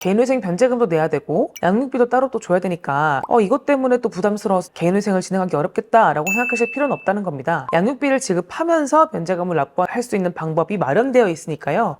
개인회생 변제금도 내야 되고 양육비도 따로 또 줘야 되니까 이것 때문에 또 부담스러워서 개인회생을 진행하기 어렵겠다라고 생각하실 필요는 없다는 겁니다. 양육비를 지급하면서 변제금을 납부할 수 있는 방법이 마련되어 있으니까요.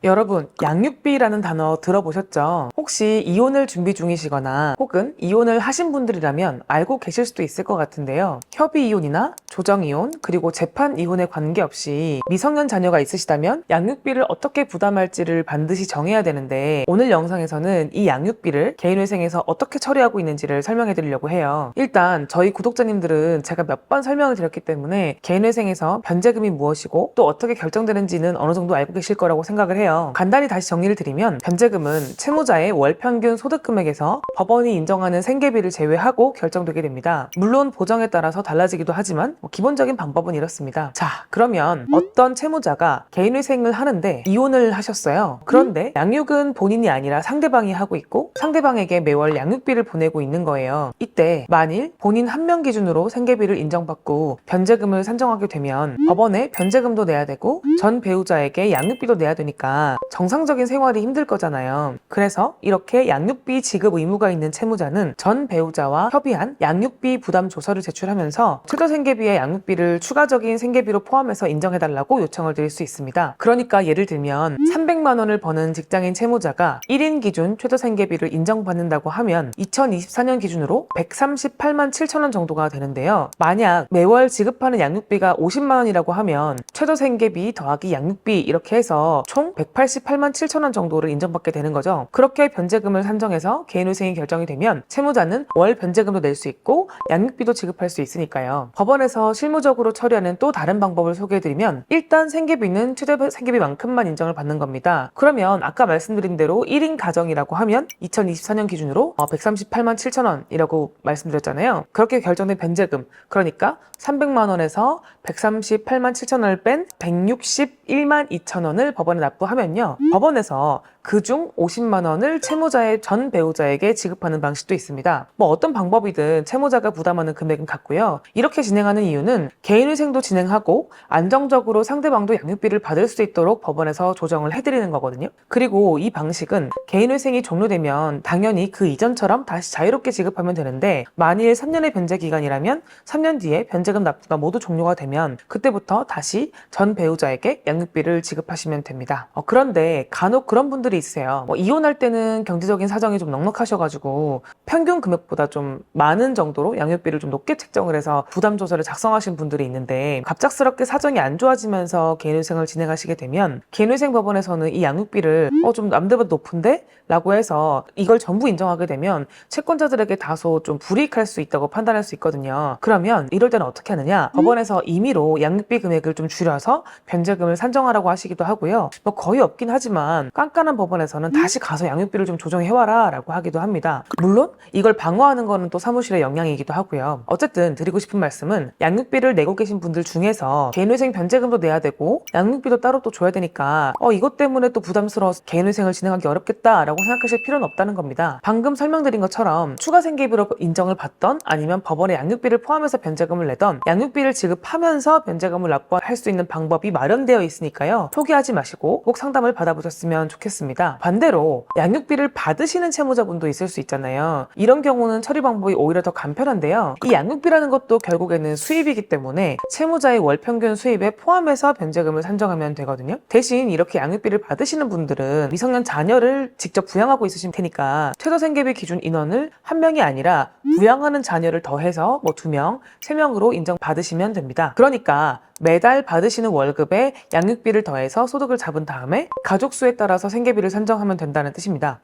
여러분, 양육비라는 단어 들어보셨죠? 혹시 이혼을 준비 중이시거나 혹은 이혼을 하신 분들이라면 알고 계실 수도 있을 것 같은데요. 협의 이혼이나 조정 이혼, 그리고 재판 이혼에 관계없이 미성년 자녀가 있으시다면 양육비를 어떻게 부담할지를 반드시 정해야 되는데, 오늘 영상에서는 이 양육비를 개인회생에서 어떻게 처리하고 있는지를 설명해 드리려고 해요. 일단 저희 구독자님들은 제가 몇 번 설명을 드렸기 때문에 개인회생에서 변제금이 무엇이고 또 어떻게 결정되는지는 어느 정도 알고 계실 거라고 생각을 해요. 간단히 다시 정리를 드리면, 변제금은 채무자의 월 평균 소득 금액에서 법원이 인정하는 생계비를 제외하고 결정되게 됩니다. 물론 보정에 따라서 달라지기도 하지만 기본적인 방법은 이렇습니다. 자, 그러면 어떤 채무자가 개인회생을 하는데 이혼을 하셨어요. 그런데 양육은 본인이 아니라 상대방이 하고 있고 상대방에게 매월 양육비를 보내고 있는 거예요. 이때 만일 본인 한 명 기준으로 생계비를 인정받고 변제금을 산정하게 되면 법원에 변제금도 내야 되고 전 배우자에게 양육비도 내야 되니까 정상적인 생활이 힘들 거잖아요. 그래서 이렇게 양육비 지급 의무가 있는 채무자는 전 배우자와 협의한 양육비 부담 조서를 제출하면서 최저 생계비의 양육비를 추가적인 생계비로 포함해서 인정해달라고 요청을 드릴 수 있습니다. 그러니까 예를 들면 300만 원을 버는 직장인 채무자가 1인 기준 최저 생계비를 인정받는다고 하면 2024년 기준으로 138만 7천 원 정도가 되는데요. 만약 매월 지급하는 양육비가 50만 원이라고 하면 최저 생계비 더하기 양육비 이렇게 해서 총 188만 7천 원 정도를 인정받게 되는 거죠. 그렇게 변제금을 산정해서 개인회생이 결정이 되면 채무자는 월 변제금도 낼 수 있고 양육비도 지급할 수 있으니까요. 법원에서 실무적으로 처리하는 또 다른 방법을 소개해드리면, 일단 생계비는 최저 생계비만큼만 인정을 받는 겁니다. 그러면 아까 말씀드린 대로 1인 가정이라고 하면 2024년 기준으로 138만 7천 원이라고 말씀드렸잖아요. 그렇게 결정된 변제금, 그러니까 300만 원에서 138만 7천 원을 뺀 161만 2천 원을 법원에 납부하면요, 법원에서 그중 50만 원을 채무자의 전 배우자에게 지급하는 방식도 있습니다. 어떤 방법이든 채무자가 부담하는 금액은 같고요. 이렇게 진행하는 이유는 개인회생도 진행하고 안정적으로 상대방도 양육비를 받을 수 있도록 법원에서 조정을 해드리는 거거든요. 그리고 이 방식은 개인회생이 종료되면 당연히 그 이전처럼 다시 자유롭게 지급하면 되는데, 만일 3년의 변제 기간이라면 3년 뒤에 변제금 납부가 모두 종료가 되면 그때부터 다시 전 배우자에게 양육비를 지급하시면 됩니다. 그런데 간혹 그런 분들이 있어요. 이혼할 때는 경제적인 사정이 좀 넉넉하셔가지고 평균 금액보다 좀 많은 정도로 양육비를 좀 높게 책정을 해서 부담 조서를 작성하신 분들이 있는데, 갑작스럽게 사정이 안 좋아지면서 개인회생을 진행하시게 되면 개인회생 법원에서는 이 양육비를 좀 남들보다 높은데? 라고 해서 이걸 전부 인정하게 되면 채권자들에게 다소 좀 불이익할 수 있다고 판단할 수 있거든요. 그러면 이럴 때는 어떻게 하느냐? 법원에서 임의로 양육비 금액을 좀 줄여서 변제금을 산정하라고 하시기도 하고요. 거의 없긴 하지만 깐깐한 법원에서는 다시 가서 양육비를 좀 조정해와라 라고 하기도 합니다. 물론 이걸 방어하는 거는 또 사무실의 역량이기도 하고요. 어쨌든 드리고 싶은 말씀은, 양육비를 내고 계신 분들 중에서 개인회생 변제금도 내야 되고 양육비도 따로 또 줘야 되니까 이것 때문에 또 부담스러워서 개인회생을 진행하기 어렵겠다라고 생각하실 필요는 없다는 겁니다. 방금 설명드린 것처럼 추가 생계비로 인정을 받던 아니면 법원의 양육비를 포함해서 변제금을 내던 양육비를 지급하면서 변제금을 납부할 수 있는 방법이 마련되어 있으니까요. 포기하지 마시고 꼭 상담을 받아보셨으면 좋겠습니다. 반대로 양육비를 받으시는 채무자분도 있을 수 있잖아요. 이런 경우는 처리 방법이 오히려 더 간편한데요. 이 양육비라는 것도 결국에는 수입이기 때문에 채무자의 월 평균 수입에 포함해서 변제금을 산정하면 되거든요. 대신 이렇게 양육비를 받으시는 분들은 미성년 자녀를 직접 부양하고 있으신 테니까 최저 생계비 기준 인원을 한 명이 아니라 부양하는 자녀를 더해서 2명, 3명으로 인정받으시면 됩니다. 그러니까 매달 받으시는 월급에 양육비를 더해서 소득을 잡은 다음에 가족 수에 따라서 생계비를 산정하면 된다는 뜻입니다.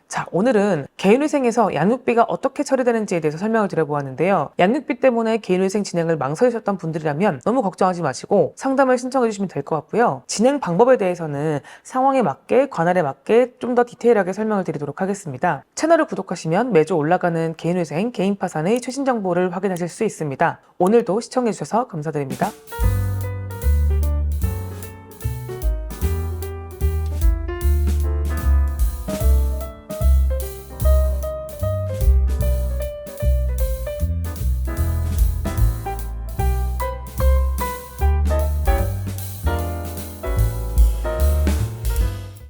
자, 오늘은 개인회생에서 양육비가 어떻게 처리되는지에 대해서 설명을 드려보았는데요. 양육비 때문에 개인회생 진행을 망설이셨던 분들이라면 너무 걱정하지 마시고 상담을 신청해 주시면 될 것 같고요. 진행 방법에 대해서는 상황에 맞게, 관할에 맞게 좀 더 디테일하게 설명을 드리도록 하겠습니다. 채널을 구독하시면 매주 올라가는 개인회생, 개인파산의 최신 정보를 확인하실 수 있습니다. 오늘도 시청해 주셔서 감사드립니다.